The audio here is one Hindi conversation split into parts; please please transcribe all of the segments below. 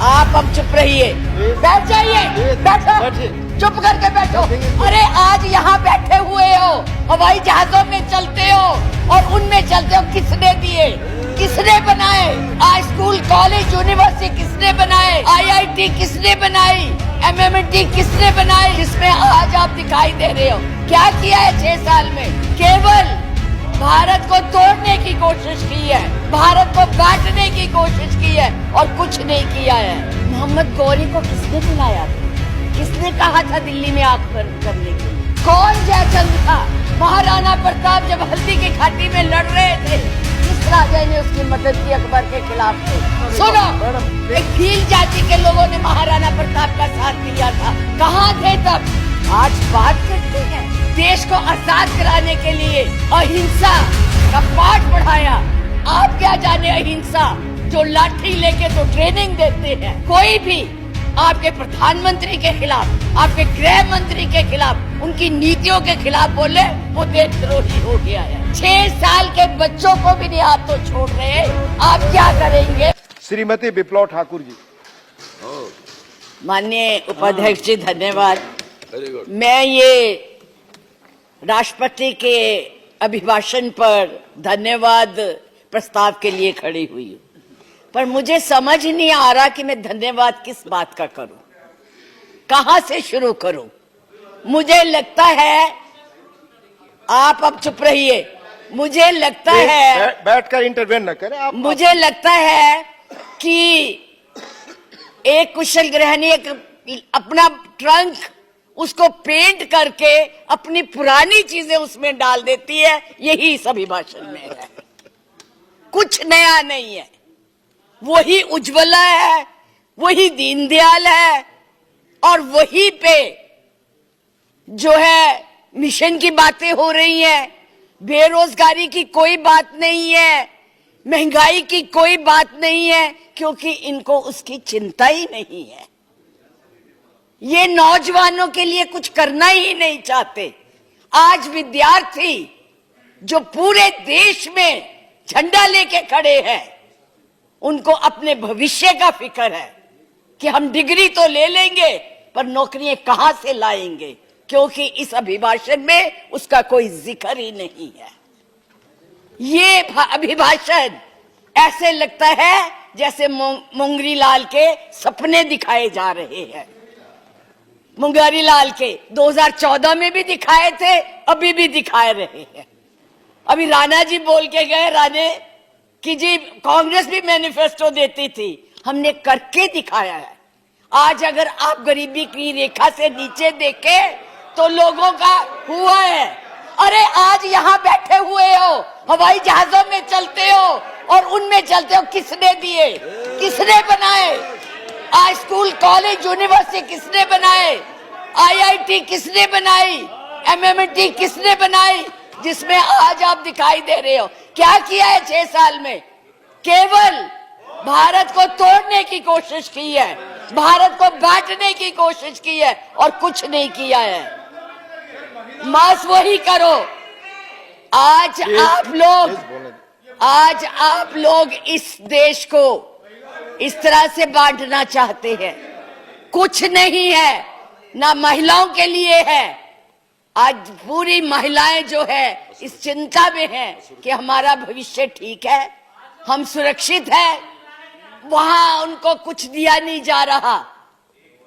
आप अब चुप रहिए, बैठ जाइए, बैठो, चुप करके बैठो। अरे आज यहाँ बैठे हुए हो, हवाई जहाजों में चलते हो और उनमें चलते हो, किसने दिए, किसने बनाए? आज स्कूल कॉलेज यूनिवर्सिटी किसने बनाए? IIT किसने बनाई? MMT किसने बनाई? जिसमें आज आप दिखाई दे रहे हो। क्या किया है 6 साल में? केवल भारत को तोड़ने की कोशिश की है, भारत को बांटने की कोशिश की है और कुछ नहीं किया है। मोहम्मद गौरी को किसने बुलाया था? किसने कहा था दिल्ली में आंख बंद करने के लिए? कौन जयचंद था? महाराणा प्रताप जब हल्दी की घाटी में लड़ रहे थे, किस राजा ने उसकी मदद की अकबर के खिलाफ? सुनो, एक भील जाति के लोगों ने महाराणा प्रताप का साथ दिया था, कहाँ थे तब? आज बात करते हैं देश को आजाद कराने के लिए अहिंसा का पाठ पढ़ाया। आप क्या जाने अहिंसा, जो लाठी लेके तो ट्रेनिंग देते हैं। कोई भी आपके प्रधानमंत्री के खिलाफ, आपके गृह मंत्री के खिलाफ, उनकी नीतियों के खिलाफ बोले, वो देशद्रोही हो गया है। 6 साल के बच्चों को भी नहीं आप तो छोड़ रहे, आप क्या करेंगे? श्रीमती विप्लव ठाकुर जी। माननीय उपाध्यक्ष जी, धन्यवाद। मैं ये राष्ट्रपति के अभिभाषण पर धन्यवाद प्रस्ताव के लिए खड़ी हुई हूँ, पर मुझे समझ नहीं आ रहा कि मैं धन्यवाद किस बात का करूं, कहां से शुरू करूं। मुझे लगता है, आप अब चुप रहिए, मुझे लगता है बैठकर इंटरवेन न करें आप। मुझे लगता है कि एक कुशल गृहिणी अपना ट्रंक उसको पेंट करके अपनी पुरानी चीजें उसमें डाल देती है, यही इस अभिभाषण में है। कुछ नया नहीं है, वही उज्ज्वला है, वही दीनदयाल है और वही पे जो है मिशन की बातें हो रही हैं। बेरोजगारी की कोई बात नहीं है, महंगाई की कोई बात नहीं है, क्योंकि इनको उसकी चिंता ही नहीं है। ये नौजवानों के लिए कुछ करना ही नहीं चाहते। आज विद्यार्थी जो पूरे देश में झंडा लेके खड़े हैं, उनको अपने भविष्य का फिक्र है कि हम डिग्री तो ले लेंगे पर नौकरियां कहां से लाएंगे, क्योंकि इस अभिभाषण में उसका कोई जिक्र ही नहीं है। ये अभिभाषण ऐसे लगता है जैसे मुंगरी लाल के सपने दिखाए जा रहे हैं। मुंगरी लाल के 2014 में भी दिखाए थे, अभी भी दिखाए रहे हैं। अभी राणा जी बोल के गए, राणे कि जी कांग्रेस भी मैनिफेस्टो देती थी, हमने करके दिखाया है। आज अगर आप गरीबी की रेखा से नीचे देखे तो लोगों का हुआ है। अरे आज यहाँ बैठे हुए हो, हवाई जहाजों में चलते हो और उनमें चलते हो, किसने दिए, किसने बनाए? आज स्कूल कॉलेज यूनिवर्सिटी किसने बनाए? IIT किसने बनाई? MMT किसने बनाई? जिसमें आज आप दिखाई दे रहे हो। क्या किया है 6 साल में? केवल भारत को तोड़ने की कोशिश की है, भारत को बांटने की कोशिश की है और कुछ नहीं किया है। बस वही करो। आज आप लोग इस देश को इस तरह से बांटना चाहते हैं। कुछ नहीं है, ना महिलाओं के लिए है। आज पूरी महिलाएं जो है इस चिंता में हैं कि हमारा भविष्य ठीक है, हम सुरक्षित हैं, वहां उनको कुछ दिया नहीं जा रहा।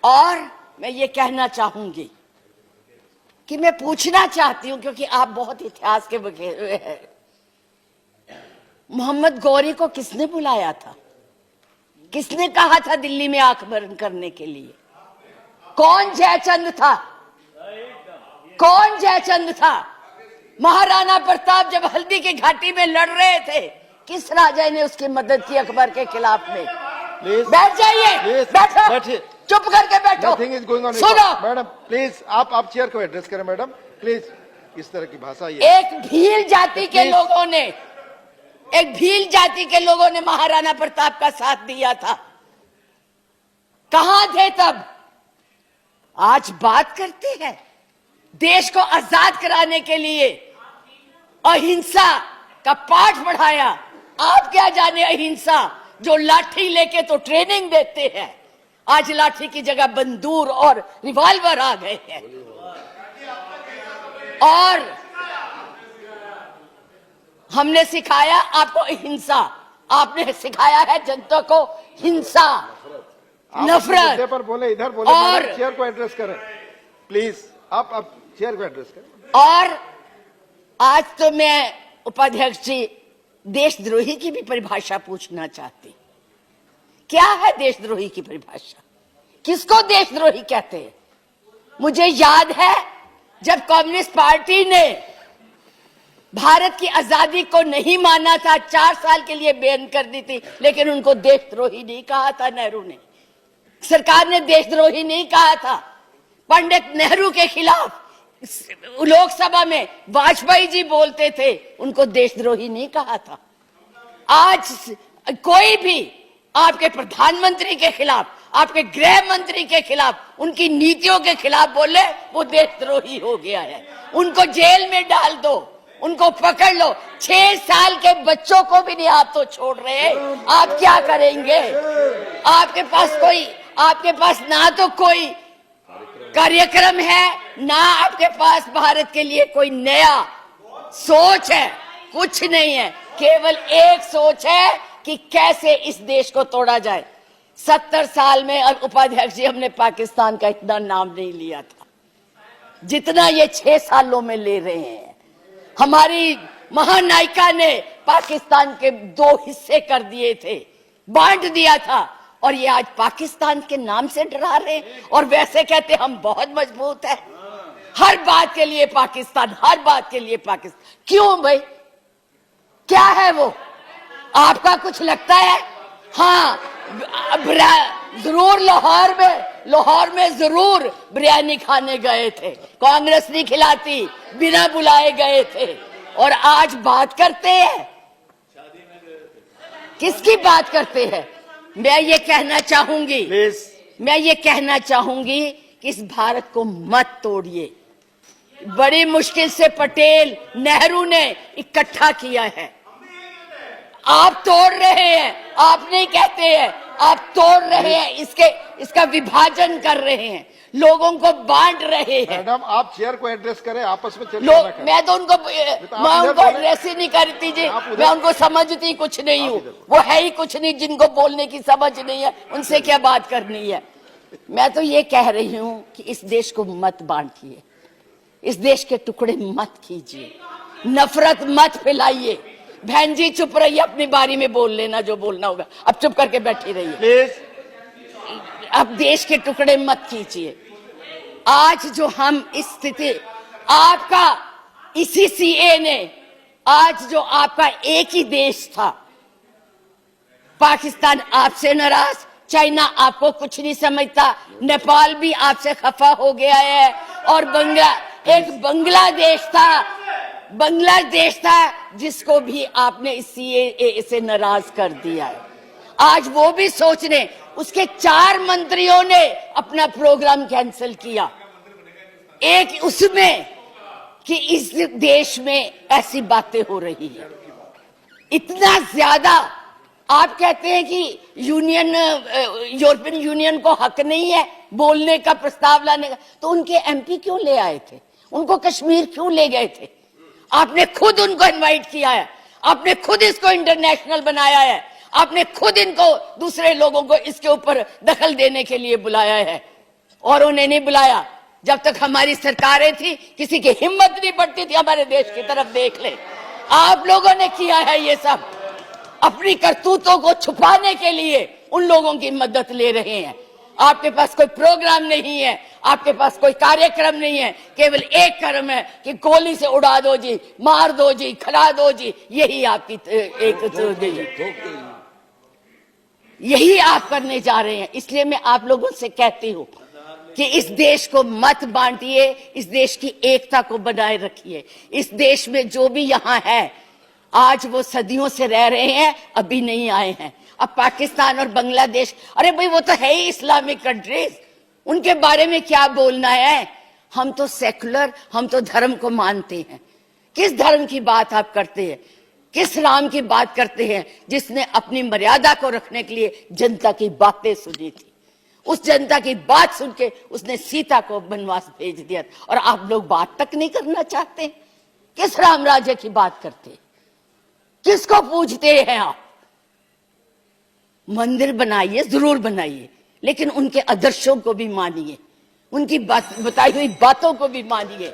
और मैं ये कहना चाहूंगी कि मैं पूछना चाहती हूं, क्योंकि आप बहुत इतिहास के बखे हुए हैं, मोहम्मद गौरी को किसने बुलाया था? किसने कहा था दिल्ली में आंख बंद करने के लिए? कौन जयचंद था? कौन जयचंद था? महाराणा प्रताप जब हल्दी की घाटी में लड़ रहे थे, किस राजा ने उसकी मदद की अकबर के खिलाफ में? बैठ जाइए, बैठो, चुप करके बैठो। सुनो मैडम, प्लीज आप चेयर को एड्रेस करें मैडम, प्लीज। इस तरह की भाषा एक भील जाति के लोगों ने, एक भील जाति के लोगों ने महाराणा प्रताप का साथ दिया था, कहां थे तब? आज बात करते हैं देश को आजाद कराने के लिए अहिंसा का पाठ पढ़ाया। आप क्या जाने अहिंसा, जो लाठी लेके तो ट्रेनिंग देते हैं, आज लाठी की जगह बंदूक और रिवॉल्वर आ गए हैं। और हमने सिखाया आपको हिंसा, आपने सिखाया है जनता को हिंसा, नफरत। पर बोले, इधर बोले, और चेयर को एड्रेस करें प्लीज। आप चेयर को एड्रेस करें। और आज तो मैं उपाध्यक्ष जी देशद्रोही की भी परिभाषा पूछना चाहती। क्या है देशद्रोही की परिभाषा? किसको देशद्रोही कहते हैं? मुझे याद है जब कम्युनिस्ट पार्टी ने भारत की आजादी को नहीं माना था, 4 साल के लिए बैन कर दी थी, लेकिन उनको देशद्रोही नहीं कहा था। नेहरू ने, सरकार ने देशद्रोही नहीं कहा था। पंडित नेहरू के खिलाफ लोकसभा में वाजपेयी जी बोलते थे, उनको देशद्रोही नहीं कहा था। आज कोई भी आपके प्रधानमंत्री के खिलाफ, आपके गृह मंत्री के खिलाफ, उनकी नीतियों के खिलाफ बोले, वो देशद्रोही हो गया है। उनको जेल में डाल दो, उनको पकड़ लो। 6 साल के बच्चों को भी नहीं आप तो छोड़ रहे। आप क्या करेंगे? आपके पास ना तो कोई कार्यक्रम है, ना आपके पास भारत के लिए कोई नया सोच है, कुछ नहीं है। केवल एक सोच है कि कैसे इस देश को तोड़ा जाए। 70 साल में उपाध्यक्ष जी हमने पाकिस्तान का इतना नाम नहीं लिया था जितना ये 6 सालों में ले रहे हैं। हमारी महानायिका ने पाकिस्तान के 2 हिस्से कर दिए थे, बांट दिया था, और ये आज पाकिस्तान के नाम से डरा रहे हैं। और वैसे कहते हम बहुत मजबूत है, हर बात के लिए पाकिस्तान, हर बात के लिए पाकिस्तान। क्यों भाई? क्या है वो? आपका कुछ लगता है? हाँ, जरूर लाहौर में जरूर बिरयानी खाने गए थे, कांग्रेस नहीं खिलाती, बिना बुलाए गए थे। और आज बात करते हैं, किसकी बात करते हैं? मैं ये कहना चाहूंगी कि इस भारत को मत तोड़िए। बड़ी मुश्किल से पटेल, नेहरू ने इकट्ठा किया है, आप तोड़ रहे हैं। आप नहीं कहते हैं, आप तोड़ रहे हैं, इसका विभाजन कर रहे हैं, लोगों को बांट रहे हैं। मैडम, आप चेयर को एड्रेस करें, आपस में लोग, मैं तो उनको एड्रेस ही नहीं करती जी, मैं उनको समझती कुछ नहीं हूँ। वो है ही कुछ नहीं, जिनको बोलने की समझ नहीं है, उनसे क्या बात करनी है। मैं तो ये कह रही हूँ कि इस देश को मत बांटिए, इस देश के टुकड़े मत कीजिए, नफरत मत फैलाइए। बहन जी चुप रहिए, अपनी बारी में बोल लेना जो बोलना होगा, अब चुप करके बैठी रहिए प्लीज। अब देश के टुकड़े मत कीजिए। आज जो हम इस स्थिति, आपका इसी सीए ने, आज जो आपका एक ही देश था, पाकिस्तान आपसे नाराज, चाइना आपको कुछ नहीं समझता, नेपाल भी आपसे खफा हो गया है, और बांग्लादेश था जिसको भी आपने इस सीएए से नाराज कर दिया है। आज वो भी सोच रहे, उसके 4 मंत्रियों ने अपना प्रोग्राम कैंसिल किया, एक उसमें कि इस देश में ऐसी बातें हो रही है। इतना ज्यादा आप कहते हैं कि यूरोपियन यूनियन को हक नहीं है बोलने का, प्रस्ताव लाने का, तो उनके एमपी क्यों ले आए थे? उनको कश्मीर क्यों ले गए थे? आपने खुद उनको इनवाइट किया है, आपने खुद इसको इंटरनेशनल बनाया है, आपने खुद इनको, दूसरे लोगों को इसके ऊपर दखल देने के लिए बुलाया है। और उन्हें नहीं बुलाया जब तक हमारी सरकारें थी, किसी की हिम्मत नहीं पड़ती थी हमारे देश की तरफ देख ले। आप लोगों ने किया है ये सब, अपनी करतूतों को छुपाने के लिए उन लोगों की मदद ले रहे हैं। आपके पास कोई प्रोग्राम नहीं है, आपके पास कोई कार्यक्रम नहीं है, केवल एक कर्म है कि गोली से उड़ा दो जी, मार दो जी, खिला दो जी, यही आपकी यही आप करने जा रहे हैं। इसलिए मैं आप लोगों से कहती हूं कि इस देश को मत बांटिए, इस देश की एकता को बनाए रखिए। इस देश में जो भी यहाँ है, आज वो सदियों से रह रहे हैं, अभी नहीं आए हैं। अब पाकिस्तान और बांग्लादेश, अरे भाई वो तो है ही इस्लामिक कंट्रीज, उनके बारे में क्या बोलना है? हम तो सेकुलर, हम तो धर्म को मानते हैं। किस धर्म की बात आप करते हैं? किस राम की बात करते हैं जिसने अपनी मर्यादा को रखने के लिए जनता की बातें सुनी थी? उस जनता की बात सुन के उसने सीता को वनवास भेज दिया, और आप लोग बात तक नहीं करना चाहते। किस राम राज्य की बात करते? किसको पूजते हैं आप? मंदिर बनाइए, जरूर बनाइए, लेकिन उनके आदर्शों को भी मानिए, उनकी बताई हुई बातों को भी मानिए।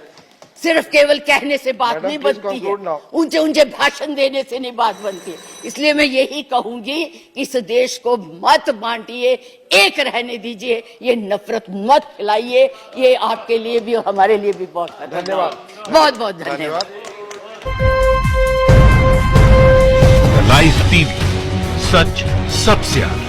सिर्फ केवल कहने से बात Madam, नहीं please बनती है, conclude now. ऊंचे ऊंचे भाषण देने से नहीं बात बनती। इसलिए मैं यही कहूंगी कि इस देश को मत बांटिए, एक रहने दीजिए, ये नफरत मत फैलाइए। ये आपके लिए भी और हमारे लिए भी बहुत खतरनाक। धन्यवाद। बहुत बहुत धन्यवाद। लाइव टीवी, सच सबसे आगे।